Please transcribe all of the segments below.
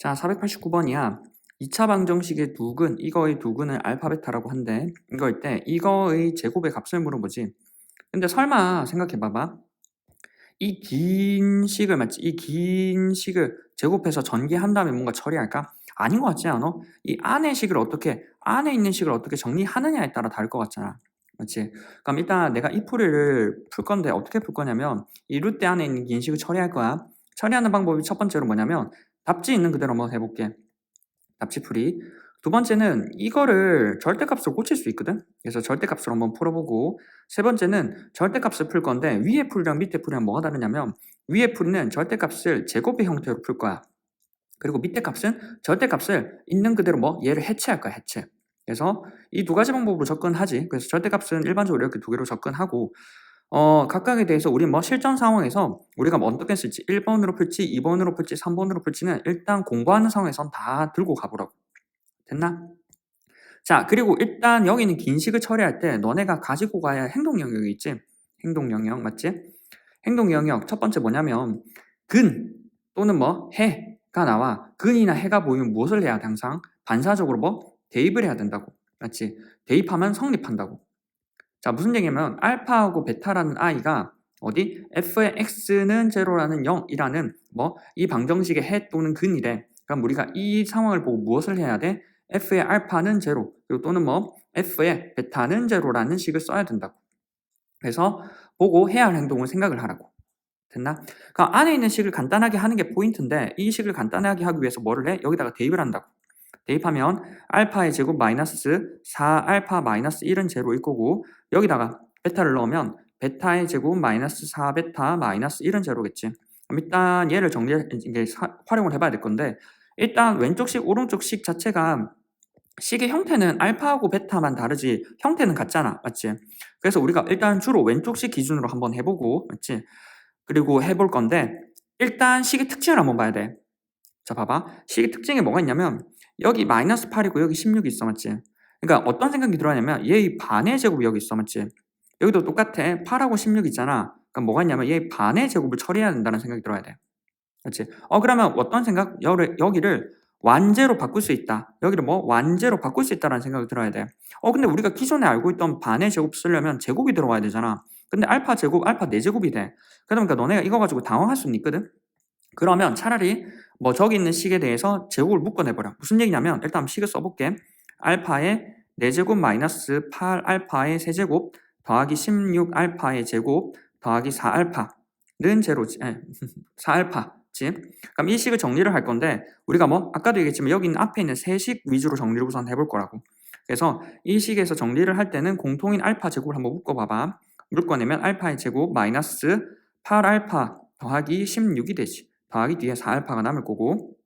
자, 489번이야. 2차 방정식의 두근, 이거의 두근을 알파 베타라고 한대. 이거일 때 이거의 제곱의 값을 물어보지. 근데 설마 생각해봐봐. 이 긴 식을 맞지? 이 긴 식을 제곱해서 전개한 다음에 뭔가 처리할까? 아닌 것 같지 않아? 이 안에 있는 식을 어떻게 정리하느냐에 따라 다를 것 같잖아. 맞지? 그럼 일단 내가 이 풀이를 풀 건데 어떻게 풀 거냐면 이 루트 안에 있는 긴 식을 처리할 거야. 처리하는 방법이 첫 번째로 뭐냐면 답지 있는 그대로 한번 해볼게. 답지풀이. 두 번째는 이거를 절대값으로 고칠 수 있거든. 그래서 절대값으로 한번 풀어보고, 세 번째는 절대값을 풀 건데 위에 풀이랑 밑에 풀이랑 뭐가 다르냐면 위에 풀이는 절대값을 제곱의 형태로 풀 거야. 그리고 밑에 값은 절대값을 있는 그대로 얘를 해체할 거야, 해체. 그래서 이 두 가지 방법으로 접근하지. 그래서 절대값은 일반적으로 이렇게 두 개로 접근하고, 각각에 대해서 우리 실전 상황에서 우리가 어떻게 쓸지 1번으로 풀지, 2번으로 풀지, 3번으로 풀지는 일단 공부하는 상황에선 다 들고 가보라고. 됐나? 자, 그리고 일단 여기는 긴식을 처리할 때 너네가 가지고 가야 할 행동 영역이 있지? 행동 영역, 맞지? 행동 영역 첫 번째 뭐냐면 근 또는 해가 나와. 근이나 해가 보이면 무엇을 해야 돼? 항상 반사적으로 대입을 해야 된다고. 맞지? 대입하면 성립한다고. 자, 무슨 얘기냐면 알파하고 베타라는 i가 어디 f의 x는 제로라는 0이라는 이 방정식의 해 또는 근이래. 그럼 우리가 이 상황을 보고 무엇을 해야 돼? f의 알파는 제로, 그리고 또는 f의 베타는 제로라는 식을 써야 된다고. 그래서 보고 해야 할 행동을 생각을 하라고. 됐나? 그러니까 안에 있는 식을 간단하게 하는 게 포인트인데 이 식을 간단하게 하기 위해서 뭐를 해? 여기다가 대입을 한다고. 대입하면 알파의 제곱 마이너스 4알파 마이너스 1은 제로일 거고 여기다가 베타를 넣으면 베타의 제곱 마이너스 4베타 마이너스 1은 제로겠지. 그럼 일단 얘를 활용을 해봐야 될 건데 일단 왼쪽 식 오른쪽 식 자체가 식의 형태는 알파하고 베타만 다르지 형태는 같잖아. 맞지? 그래서 우리가 일단 주로 왼쪽 식 기준으로 한번 해보고 맞지? 그리고 해볼 건데 일단 식의 특징을 한번 봐야 돼. 자, 봐봐. 식의 특징이 뭐가 있냐면 여기 마이너스 8이고 여기 16이 있어, 맞지? 그러니까 어떤 생각이 들어냐면 얘의 반의 제곱이 여기 있어, 맞지? 여기도 똑같아. 8하고 16 있잖아. 그러니까 뭐가 있냐면 얘의 반의 제곱을 처리해야 된다는 생각이 들어야 돼. 맞지? 그러면 어떤 생각? 여기를 완제로 바꿀 수 있다. 여기를 완제로 바꿀 수 있다는 생각이 들어야 돼. 근데 우리가 기존에 알고 있던 반의 제곱 쓰려면 제곱이 들어와야 되잖아. 근데 알파 제곱, 알파 4제곱이 돼. 그러니까 너네가 이거 가지고 당황할 수는 있거든? 그러면 차라리 저기 있는 식에 대해서 제곱을 묶어내버려. 무슨 얘기냐면 일단 식을 써볼게. 알파의 4제곱 마이너스 8알파의 세제곱 더하기 16알파의 제곱 더하기 4알파는 제로지. 4알파지. 그럼 이 식을 정리를 할 건데 우리가 아까도 얘기했지만 여기 있는 앞에 있는 세식 위주로 정리를 우선 해볼 거라고. 그래서 이 식에서 정리를 할 때는 공통인 알파 제곱을 한번 묶어봐봐. 묶어내면 알파의 제곱 마이너스 8알파 더하기 16이 되지. 더하기 뒤에 4알파가 남을 거고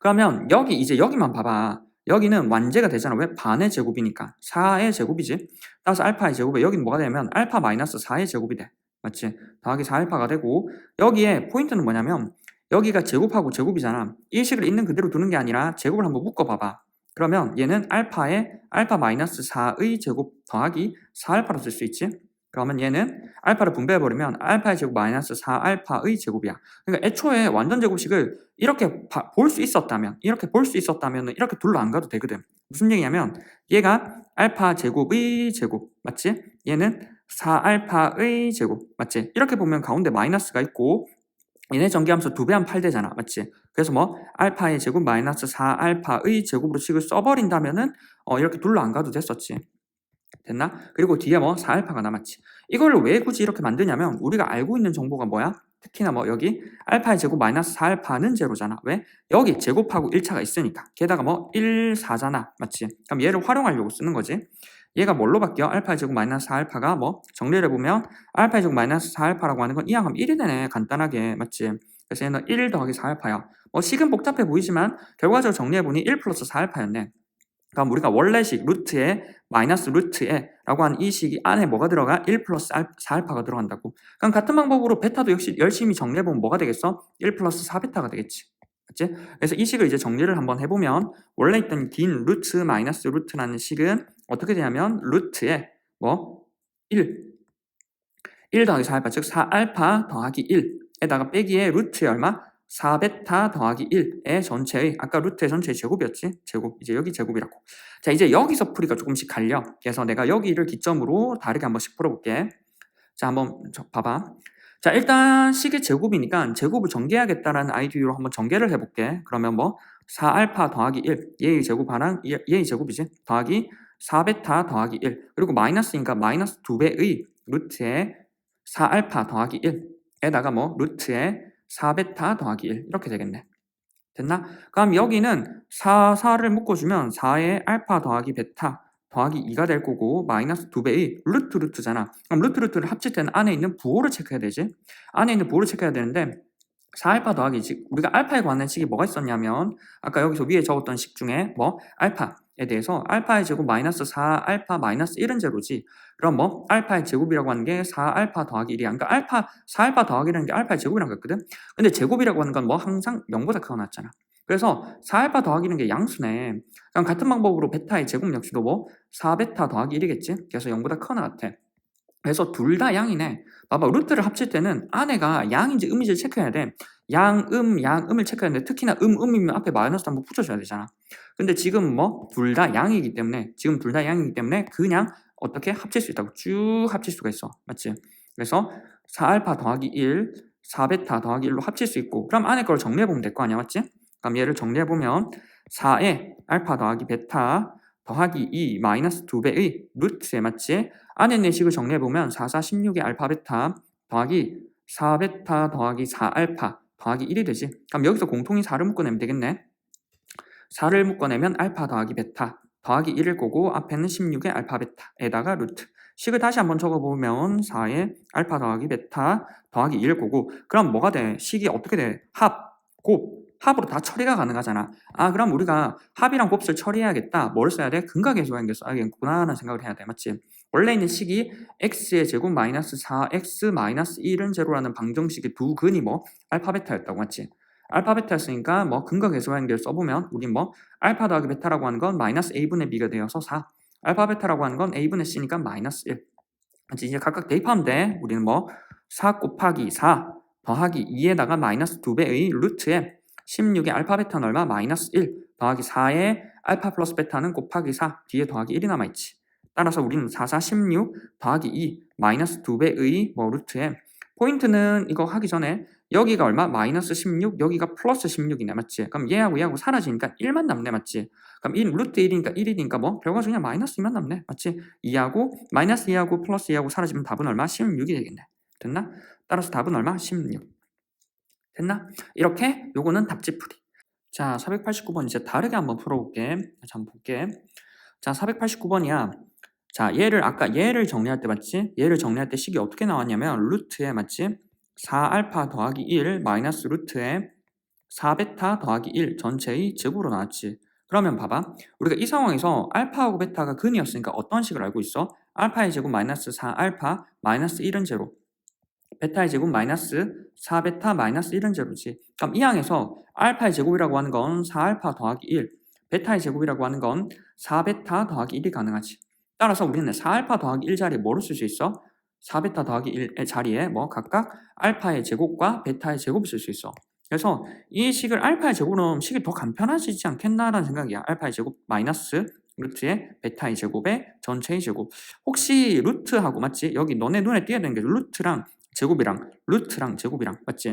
그러면 여기만 봐봐. 여기는 완제가 되잖아. 왜? 반의 제곱이니까 4의 제곱이지. 따라서 알파의 제곱에 여기는 뭐가 되냐면 알파 마이너스 4의 제곱이 돼. 맞지? 더하기 4알파가 되고 여기에 포인트는 뭐냐면 여기가 제곱하고 제곱이잖아. 이 식을 있는 그대로 두는 게 아니라 제곱을 한번 묶어봐봐. 그러면 얘는 알파 마이너스 4의 제곱 더하기 4알파로 쓸 수 있지. 그러면 얘는 알파를 분배해버리면 알파의 제곱 마이너스 4알파의 제곱이야. 그러니까 애초에 완전 제곱식을 이렇게 볼 수 있었다면 이렇게 둘러 안 가도 되거든. 무슨 얘기냐면 얘가 알파 제곱의 제곱 맞지? 얘는 4알파의 제곱 맞지? 이렇게 보면 가운데 마이너스가 있고 얘네 전개함수 2배 하면 8 되잖아. 맞지? 그래서 알파의 제곱 마이너스 4알파의 제곱으로 식을 써버린다면은 이렇게 둘러 안 가도 됐었지. 됐나? 그리고 뒤에 4알파가 남았지. 이걸 왜 굳이 이렇게 만드냐면 우리가 알고 있는 정보가 뭐야? 특히나 여기 알파의 제곱 마이너스 4알파는 제로잖아. 왜? 여기 제곱하고 1차가 있으니까. 게다가 1, 4잖아. 맞지? 그럼 얘를 활용하려고 쓰는 거지. 얘가 뭘로 바뀌어? 알파의 제곱 마이너스 4알파가 정리를 해보면 알파의 제곱 마이너스 4알파라고 하는 건 2항하면 1이 되네. 간단하게. 맞지? 그래서 얘는 1 더하기 4알파야. 식은 복잡해 보이지만 결과적으로 정리해보니 1 플러스 4알파였네. 그럼 우리가 원래식 루트에 마이너스 루트에 라고 하는 이 식이 안에 뭐가 들어가? 1 플러스 4알파가 들어간다고. 그럼 같은 방법으로 베타도 역시 열심히 정리해보면 뭐가 되겠어? 1 플러스 4베타가 되겠지. 맞지? 그래서 이 식을 이제 정리를 한번 해보면 원래 있던 긴 루트 마이너스 루트라는 식은 어떻게 되냐면 루트에 1 더하기 4알파 즉 4알파 더하기 1에다가 빼기에 루트에 얼마? 4베타 더하기 1의 전체의 아까 루트의 전체의 제곱이었지? 제곱. 이제 여기 제곱이라고. 자, 이제 여기서 풀이가 조금씩 갈려. 그래서 내가 여기를 기점으로 다르게 한 번씩 풀어볼게. 자, 한번 봐봐. 자, 일단 식의 제곱이니까 제곱을 전개하겠다라는 아이디어로 한번 전개를 해볼게. 그러면 뭐 4알파 더하기 1, 얘의 제곱 하나, 얘의 제곱이지? 더하기 4베타 더하기 1, 그리고 마이너스니까 마이너스 2배의 루트에 4알파 더하기 1에다가 뭐 루트에 4베타 더하기 1 이렇게 되겠네. 됐나? 그럼 여기는 4를 묶어주면 4의 알파 더하기 베타 더하기 2가 될 거고 마이너스 2배의 루트잖아. 그럼 루트를 합칠 때는 안에 있는 부호를 체크해야 되지. 안에 있는 부호를 체크해야 되는데 4알파 더하기 즉 우리가 알파에 관한 식이 뭐가 있었냐면 아까 여기서 위에 적었던 식 중에 뭐 알파에 대해서 알파의 제곱 마이너스 4알파 마이너스 1은 제로지. 그럼 뭐 알파의 제곱이라고 하는 게 4알파 더하기 1이야. 그러니까 4알파 더하기라는 게 알파의 제곱이라고 했거든. 근데 제곱이라고 하는 건 뭐 항상 0보다 크거나 같잖아. 그래서 4알파 더하기는 게 양수네. 그럼 같은 방법으로 베타의 제곱 역시도 뭐 4베타 더하기 1이겠지. 그래서 0보다 크거나 같아. 그래서 둘 다 양이네. 봐봐, 루트를 합칠 때는 안에가 양인지 음인지 체크해야 돼. 양음을 체크해야 돼. 특히나 음이면 앞에 마이너스 한번 붙여줘야 되잖아. 근데 지금 뭐 둘 다 양이기 때문에 그냥 어떻게 합칠 수 있다고 쭉 합칠 수가 있어. 맞지? 그래서 4알파 더하기 1, 4베타 더하기 1로 합칠 수 있고 그럼 안에 걸 정리해보면 될 거 아니야. 맞지? 그럼 얘를 정리해보면 4에 알파 더하기 베타 더하기 2 마이너스 2배의 루트에 맞지? 안에 있는 식을 정리해보면 4, 4, 16의 알파 베타 더하기 4베타 더하기 4알파 더하기 1이 되지. 그럼 여기서 공통인 4를 묶어내면 되겠네. 4를 묶어내면 알파 더하기 베타 더하기 1일 거고 앞에는 16의 알파 베타에다가 루트. 식을 다시 한번 적어보면 4의 알파 더하기 베타 더하기 1일 거고 그럼 뭐가 돼? 식이 어떻게 돼? 합으로 다 처리가 가능하잖아. 아, 그럼 우리가 합이랑 곱을 처리해야겠다. 뭘 써야 돼? 근각계수관계 써야겠구나 라는 생각을 해야 돼. 맞지? 원래 있는 식이 x의 제곱 마이너스 4x 마이너스 1은 제로라는 방정식의 두 근이 뭐 알파 베타였다고. 맞지? 알파 베타였으니까 뭐 근각계수관계를 써보면 우리 뭐 알파 더하기 베타라고 하는 건 마이너스 a분의 b가 되어서 4, 알파 베타라고 하는 건 a분의 c니까 마이너스 1. 맞지? 이제 각각 대입하면 돼. 우리는 뭐 4 곱하기 4 더하기 2에다가 마이너스 2배의 루트에 16의 알파 베타는 얼마? 마이너스 1 더하기 4의 알파 플러스 베타는 곱하기 4 뒤에 더하기 1이 남아있지. 따라서 우리는 4, 4, 16 더하기 2 마이너스 2배의 뭐 루트에 포인트는 이거 하기 전에 여기가 얼마? 마이너스 16 여기가 플러스 16이네. 맞지? 그럼 얘하고 사라지니까 1만 남네. 맞지? 그럼 루트 1이니까 뭐 결과적으로 그냥 마이너스 2만 남네. 맞지? 2하고 마이너스 2하고 플러스 2하고 사라지면 답은 얼마? 16이 되겠네. 됐나? 따라서 답은 얼마? 16. 됐나? 이렇게 요거는 답지풀이. 자, 489번 이제 다르게 한번 풀어볼게. 자, 한번 볼게. 자, 489번이야. 자, 얘를 정리할 때 맞지? 얘를 정리할 때 식이 어떻게 나왔냐면 루트에 맞지? 4알파 더하기 1 마이너스 루트에 4베타 더하기 1 전체의 제곱으로 나왔지. 그러면 봐봐. 우리가 이 상황에서 알파하고 베타가 근이었으니까 어떤 식을 알고 있어? 알파의 제곱 마이너스 4알파 마이너스 1은 제로. 베타의 제곱 마이너스 4베타 마이너스 1은 제로지. 그럼 이 항에서 알파의 제곱이라고 하는 건 4알파 더하기 1, 베타의 제곱이라고 하는 건 4베타 더하기 1이 가능하지. 따라서 우리는 4알파 더하기 1 자리에 뭐를 쓸 수 있어? 4베타 더하기 1의 자리에 뭐 각각 알파의 제곱과 베타의 제곱을 쓸 수 있어. 그래서 이 식을 알파의 제곱으로 넣으면 식이 더 간편하시지 않겠나라는 생각이야. 알파의 제곱 마이너스 루트의 베타의 제곱의 전체의 제곱. 혹시 루트하고 맞지? 여기 너네 눈에 띄어야 되는 게 루트랑 제곱이랑 맞지?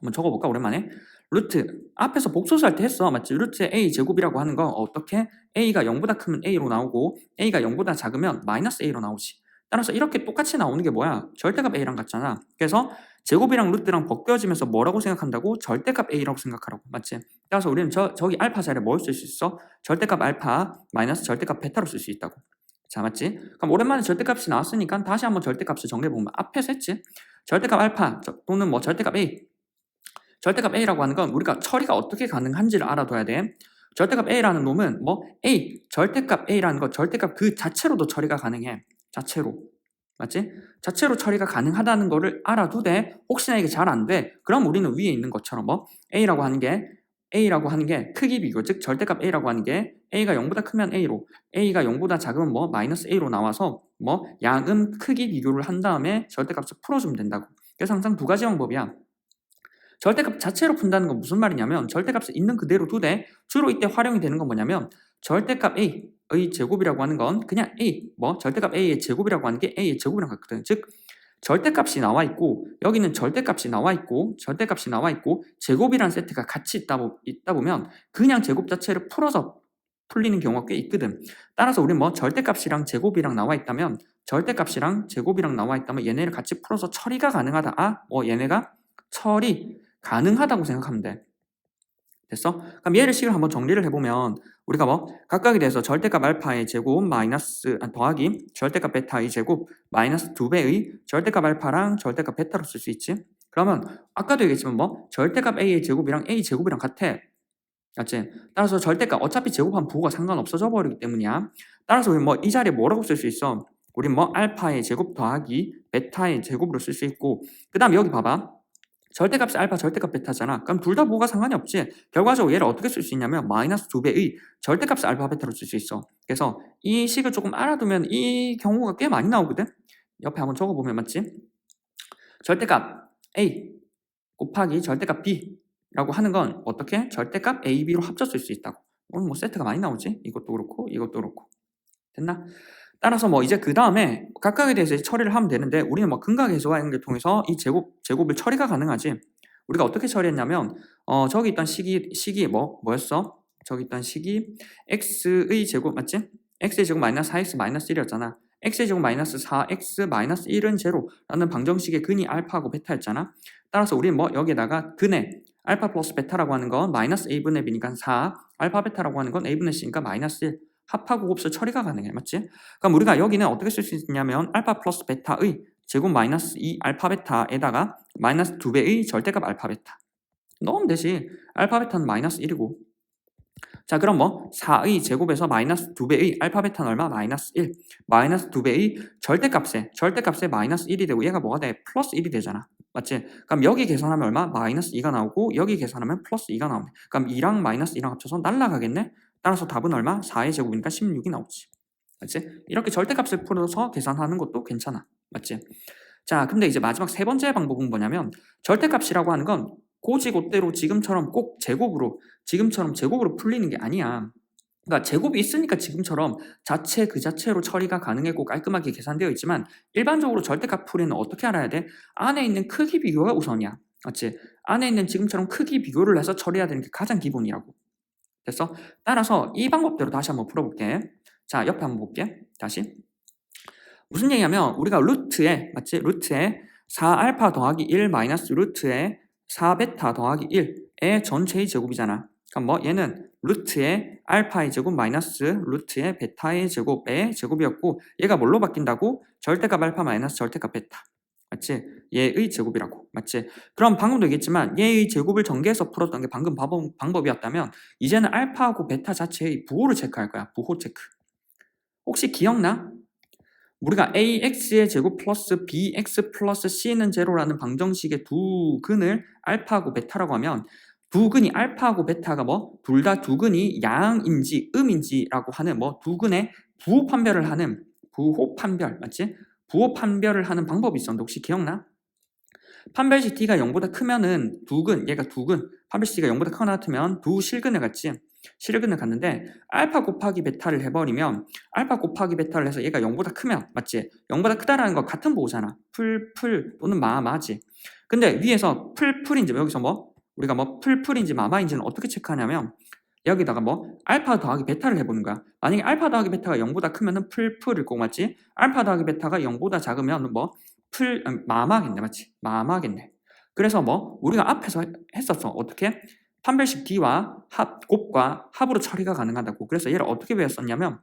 한번 적어볼까 오랜만에. 루트 앞에서 복소수할 때 했어. 맞지? 루트의 a 제곱이라고 하는 거 어떻게? a가 0보다 크면 a로 나오고 a가 0보다 작으면 마이너스 a로 나오지. 따라서 이렇게 똑같이 나오는 게 뭐야? 절대값 a랑 같잖아. 그래서 제곱이랑 루트랑 벗겨지면서 뭐라고 생각한다고? 절대값 a라고 생각하라고. 맞지? 따라서 우리는 저기 알파 자리에 뭘 쓸 수 있어? 절대값 알파 마이너스 절대값 베타로 쓸 수 있다고. 자, 맞지? 그럼 오랜만에 절대값이 나왔으니까 다시 한번 절대값을 정리해보면 앞에서 했지? 절대값 알파 또는 뭐 절대값 a. 절대값 a라고 하는 건 우리가 처리가 어떻게 가능한지를 알아둬야 돼. 절대값 a라는 놈은 뭐 절대값 a라는 거 절대값 그 자체로도 처리가 가능해. 자체로. 맞지? 자체로 처리가 가능하다는 거를 알아두되 혹시나 이게 잘 안 돼. 그럼 우리는 위에 있는 것처럼 뭐 a라고 하는 게 크기 비교, 즉 절대값 a라고 하는 게 a가 0보다 크면 a로, a가 0보다 작으면 뭐 마이너스 a로 나와서 뭐 양음 크기 비교를 한 다음에 절대값을 풀어주면 된다고. 그래서 항상 두 가지 방법이야. 절대값 자체로 푼다는 건 무슨 말이냐면 절대값을 있는 그대로 두되 주로 이때 활용이 되는 건 뭐냐면 절대값 A의 제곱이라고 하는 건 그냥 절대값 A의 제곱이라고 하는 게 A의 제곱이랑 같거든. 즉 절대값이 나와 있고 여기는 절대값이 나와 있고 제곱이라는 세트가 같이 있다 보면 그냥 제곱 자체를 풀어서 풀리는 경우가 꽤 있거든. 따라서 우리는 절대값이랑 제곱이랑 나와 있다면 얘네를 같이 풀어서 처리가 가능하다. 얘네가 처리 가능하다고 생각하면 돼. 됐어? 그럼 얘를 식을 한번 정리를 해보면 우리가 각각에 대해서 절대값 알파의 제곱 더하기 절대값 베타의 제곱 마이너스 2배의 절대값 알파랑 절대값 베타로 쓸 수 있지. 그러면 아까도 얘기했지만 절대값 A의 제곱이랑 A 제곱이랑 같아. 맞지? 따라서 절대값 어차피 제곱하면 부호가 상관없어져 버리기 때문이야. 따라서 우리 이 자리에 뭐라고 쓸 수 있어? 우리 알파의 제곱 더하기 베타의 제곱으로 쓸 수 있고 그 다음에 여기 봐봐. 절대값이 알파, 절대값 베타잖아. 그럼 둘 다 뭐가 상관이 없지. 결과적으로 얘를 어떻게 쓸 수 있냐면 마이너스 2배의 절대값을 알파, 베타로 쓸 수 있어. 그래서 이 식을 조금 알아두면 이 경우가 꽤 많이 나오거든. 옆에 한번 적어보면 맞지? 절대값 A 곱하기 절대값 B라고 하는 건 어떻게? 절대값 A, B로 합쳐 쓸 수 있다고. 오늘 세트가 많이 나오지? 이것도 그렇고 이것도 그렇고. 됐나? 따라서 이제 그 다음에 각각에 대해서 처리를 하면 되는데 우리는 근각해소와 이런 걸 통해서 이 제곱을 처리가 가능하지. 우리가 어떻게 처리했냐면 저기 있던 식이 뭐였어? 저기 있던 식이 x의 제곱 맞지? x의 제곱 마이너스 4x 마이너스 1이었잖아. x의 제곱 마이너스 4x 마이너스 1은 제로라는 방정식의 근이 알파하고 베타였잖아. 따라서 우리는 여기에다가 근의 알파 플러스 베타라고 하는 건 마이너스 a분의 b니까 4, 알파 베타라고 하는 건 a분의 c니까 마이너스 1. 합하고 곱수 처리가 가능해. 맞지? 그럼 우리가 여기는 어떻게 쓸 수 있냐면 알파 플러스 베타의 제곱 마이너스 2 알파 베타에다가 마이너스 2배의 절대값 알파 베타 넣으면 되지. 알파 베타는 마이너스 1이고 자 그럼 4의 제곱에서 마이너스 2배의 알파 베타는 얼마? 마이너스 1 마이너스 2배의 절대값에 마이너스 1이 되고 얘가 뭐가 돼? 플러스 1이 되잖아. 맞지? 그럼 여기 계산하면 얼마? 마이너스 2가 나오고 여기 계산하면 플러스 2가 나오네. 그럼 2랑 마이너스 2랑 합쳐서 날라가겠네? 따라서 답은 얼마? 4의 제곱이니까 16이 나오지. 맞지? 이렇게 절대값을 풀어서 계산하는 것도 괜찮아. 맞지? 자, 근데 이제 마지막 세 번째 방법은 뭐냐면 절대값이라고 하는 건 고지고대로 지금처럼 꼭 제곱으로 풀리는 게 아니야. 그러니까 제곱이 있으니까 지금처럼 그 자체로 처리가 가능하고 깔끔하게 계산되어 있지만 일반적으로 절대값 풀이는 어떻게 알아야 돼? 안에 있는 크기 비교가 우선이야. 맞지? 안에 있는 지금처럼 크기 비교를 해서 처리해야 되는 게 가장 기본이라고. 됐어? 따라서 이 방법대로 다시 한번 풀어볼게. 자, 옆에 한번 볼게. 다시. 무슨 얘기냐면 우리가 루트에 4알파 더하기 1 마이너스 루트에 4베타 더하기 1의 전체의 제곱이잖아. 그럼 얘는 루트의 알파의 제곱 마이너스 루트의 베타의 제곱의 제곱이었고 얘가 뭘로 바뀐다고? 절대값 알파 마이너스 절대값 베타. 맞지? 얘의 제곱이라고. 맞지? 그럼 방금도 얘기했지만 얘의 제곱을 전개해서 풀었던 게 방금 방법이었다면 이제는 알파하고 베타 자체의 부호를 체크할 거야. 부호 체크. 혹시 기억나? 우리가 ax의 제곱 플러스 bx 플러스 c는 제로라는 방정식의 두 근을 알파하고 베타라고 하면 두 근이 알파하고 베타가 둘 다 두 근이 양인지 음인지라고 하는 두 근의 부호 판별을 하는 부호 판별을 하는 방법이 있었는데 혹시 기억나? 판별식 t가 0보다 크면은 얘가 두 근, 판별식 t가 0보다 크거나 같으면 두 실근을 갔는데 알파 곱하기 베타를 해버리면 알파 곱하기 베타를 해서 얘가 0보다 크면 맞지? 0보다 크다라는 거 같은 보호잖아. 풀 또는 마지. 근데 위에서 풀인지 여기서 우리가 풀인지 마마인지는 어떻게 체크하냐면 여기다가 알파 더하기 베타를 해보는 거야. 만약에 알파 더하기 베타가 0보다 크면은 풀일 거고 맞지? 알파 더하기 베타가 0보다 작으면 마마겠네. 맞지? 마마겠네. 그래서 우리가 앞에서 했었어. 어떻게? 판별식 D와 곱과 합으로 처리가 가능하다고. 그래서 얘를 어떻게 외웠었냐면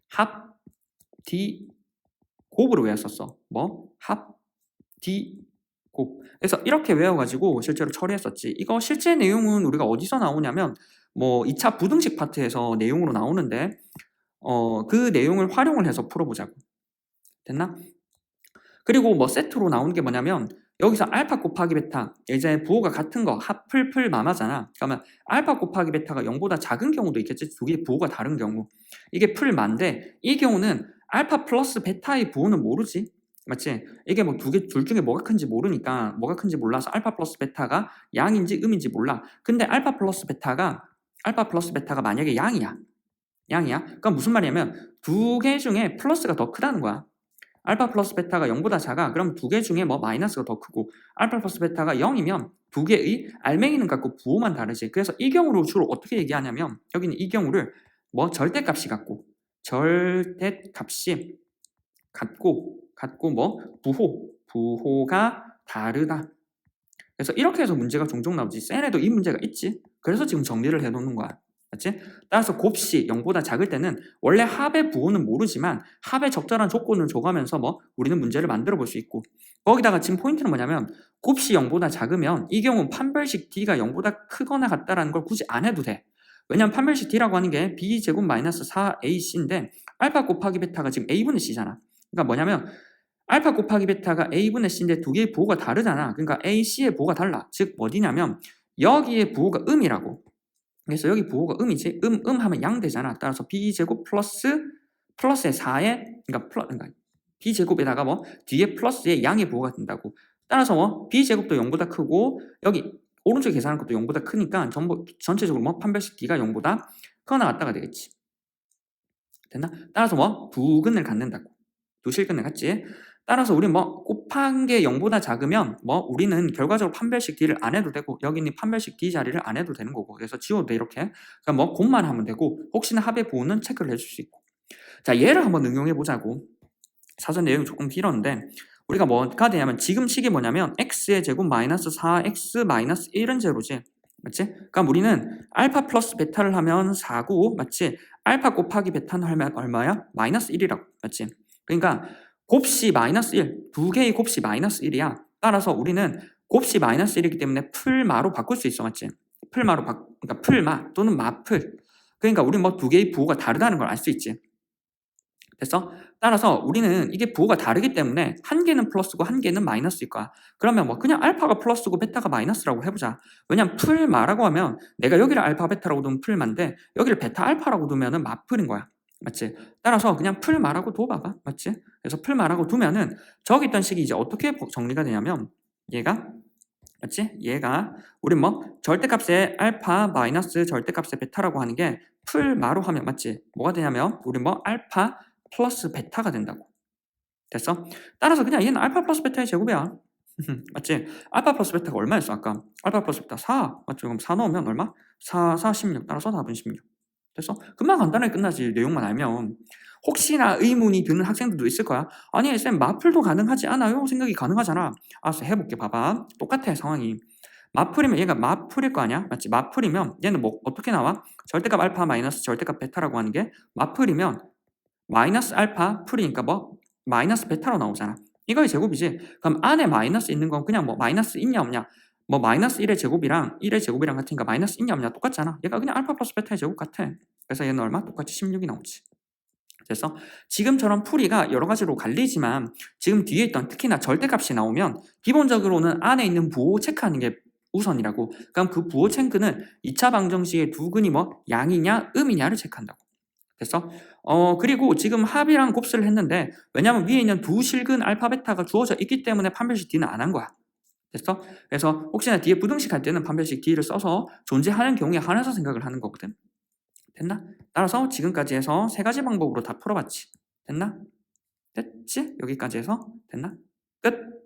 합 D 곱으로 외웠었어. 합 D 곱. 그래서 이렇게 외워가지고 실제로 처리했었지. 이거 실제 내용은 우리가 어디서 나오냐면 2차 부등식 파트에서 내용으로 나오는데 그 내용을 활용을 해서 풀어보자고. 됐나? 그리고 세트로 나오는 게 뭐냐면 여기서 알파 곱하기 베타 이제 부호가 같은 거 합풀 마마잖아. 그러면 알파 곱하기 베타가 0보다 작은 경우도 있겠지. 두 개의 부호가 다른 경우. 이게 풀 만데 이 경우는 알파 플러스 베타의 부호는 모르지. 맞지? 이게 뭐 둘 중에 뭐가 큰지 모르니까, 뭐가 큰지 몰라서 알파 플러스 베타가 양인지 음인지 몰라. 근데 알파 플러스 베타가 만약에 양이야. 그럼 무슨 말이냐면 두 개 중에 플러스가 더 크다는 거야. 알파 플러스 베타가 0보다 작아. 그럼 두 개 중에 뭐 마이너스가 더 크고, 알파 플러스 베타가 0이면 두 개의 알맹이는 같고 부호만 다르지. 그래서 이 경우로 주로 어떻게 얘기하냐면, 여기는 이 경우를 뭐 절대값이 같고 뭐 부호가 다르다. 그래서 이렇게 해서 문제가 종종 나오지. 셀에도 이 문제가 있지. 그래서 지금 정리를 해놓는 거야. 맞지? 따라서 곱씨 0보다 작을 때는 원래 합의 부호는 모르지만 합의 적절한 조건을 줘가면서 뭐 우리는 문제를 만들어 볼 수 있고, 거기다가 지금 포인트는 뭐냐면 곱씨 0보다 작으면 이 경우는 판별식 D가 0보다 크거나 같다라는 걸 굳이 안 해도 돼. 왜냐면 판별식 D라고 하는 게 B제곱 마이너스 4AC인데 알파 곱하기 베타가 지금 A분의 C잖아. 그러니까 뭐냐면 알파 곱하기 베타가 A분의 C인데 두 개의 부호가 다르잖아. 그러니까 A, C의 부호가 달라. 즉 어디냐면 여기의 부호가 음이라고. 그래서 여기 부호가 음이지. 하면 양 되잖아. 따라서 B제곱 플러스의 4에 그러니까 B제곱에다가 뭐 뒤에 플러스의 양의 부호가 된다고. 따라서 뭐 B제곱도 0보다 크고 여기 오른쪽에 계산한 것도 0보다 크니까 전체적으로 뭐 판별식 D가 0보다 크거나 같다가 되겠지. 됐나? 따라서 뭐 두 근을 갖는다고. 두 실근을 갖지. 따라서 우리 뭐 곱한 게 0보다 작으면 뭐 우리는 결과적으로 판별식 D를 안 해도 되고 여기는 판별식 D 자리를 안 해도 되는 거고, 그래서 지워도 돼 이렇게. 그러니까 뭐 곱만 하면 되고 혹시나 합의 부호는 체크를 해줄 수 있고. 자, 얘를 한번 응용해 보자고. 사전 내용이 조금 길었는데 우리가 뭐가 되냐면 지금 식이 뭐냐면 x의 제곱 마이너스 4x 마이너스 1은 제로지. 맞지? 그럼 우리는 알파 플러스 베타를 하면 4고 맞지? 알파 곱하기 베타는 하면 얼마야? 마이너스 1이라고. 맞지? 그러니까 곱씨 마이너스 1, 두 개의 곱씨 마이너스 1이야. 따라서 우리는 곱씨 마이너스 1이기 때문에 풀마로 바꿀 수 있어. 맞지? 그러니까 풀마 또는 마풀. 그러니까 우리 뭐 두 개의 부호가 다르다는 걸 알 수 있지. 됐어? 따라서 우리는 이게 부호가 다르기 때문에 한 개는 플러스고 한 개는 마이너스일 거야. 그러면 뭐 그냥 알파가 플러스고 베타가 마이너스라고 해보자. 왜냐면 풀마라고 하면 내가 여기를 알파 베타라고 두면 풀마인데 여기를 베타 알파라고 두면은 마풀인 거야. 맞지? 따라서 그냥 풀마라고 둬봐봐. 맞지? 그래서 풀마라고 두면은 저기 있던 식이 이제 어떻게 정리가 되냐면 얘가 맞지? 얘가 우리 뭐 절대값의 알파 마이너스 절대값의 베타라고 하는 게 풀마로 하면 맞지? 뭐가 되냐면 우리 뭐 알파 플러스 베타가 된다고. 됐어? 따라서 그냥 얘는 알파 플러스 베타의 제곱이야. 맞지? 알파 플러스 베타가 얼마였어 아까? 알파 플러스 베타 4 맞죠? 그럼 4 넣으면 얼마? 4, 16 따라서 답은 16. 됐어? 금방 간단하게 끝나지 내용만 알면. 혹시나 의문이 드는 학생들도 있을 거야. 아니 쌤 마플도 가능하지 않아요? 생각이 가능하잖아. 알았어 해볼게. 봐봐. 똑같아 상황이. 마플이면 얘가 마플일 거 아니야? 맞지? 마플이면 얘는 뭐 어떻게 나와? 절대값 알파 마이너스 절대값 베타라고 하는 게 마플이면 마이너스 알파 풀이니까 뭐 마이너스 베타로 나오잖아. 이거의 제곱이지. 그럼 안에 마이너스 있는 건 그냥 뭐 마이너스 있냐 없냐, 뭐 마이너스 1의 제곱이랑 1의 제곱이랑 같으니까 마이너스 있냐 없냐 똑같잖아. 얘가 그냥 알파 플러스 베타의 제곱 같아. 그래서 얘는 얼마? 똑같이 16이 나오지. 그래서 지금처럼 풀이가 여러 가지로 갈리지만 지금 뒤에 있던 특히나 절대값이 나오면 기본적으로는 안에 있는 부호 체크하는 게 우선이라고. 그럼 그 부호 체크는 2차 방정식의 두 근이 뭐 양이냐 음이냐를 체크한다고. 됐어? 그리고 지금 합이랑 곱수를 했는데 왜냐면 위에 있는 두 실근 알파 베타가 주어져 있기 때문에 판별식 D는 안 한 거야. 됐어? 그래서 혹시나 뒤에 부등식 할 때는 판별식 D를 써서 존재하는 경우에 한해서 생각을 하는 거거든. 됐나? 따라서 지금까지 해서 세 가지 방법으로 다 풀어봤지. 됐나? 됐지? 여기까지 해서 됐나? 끝!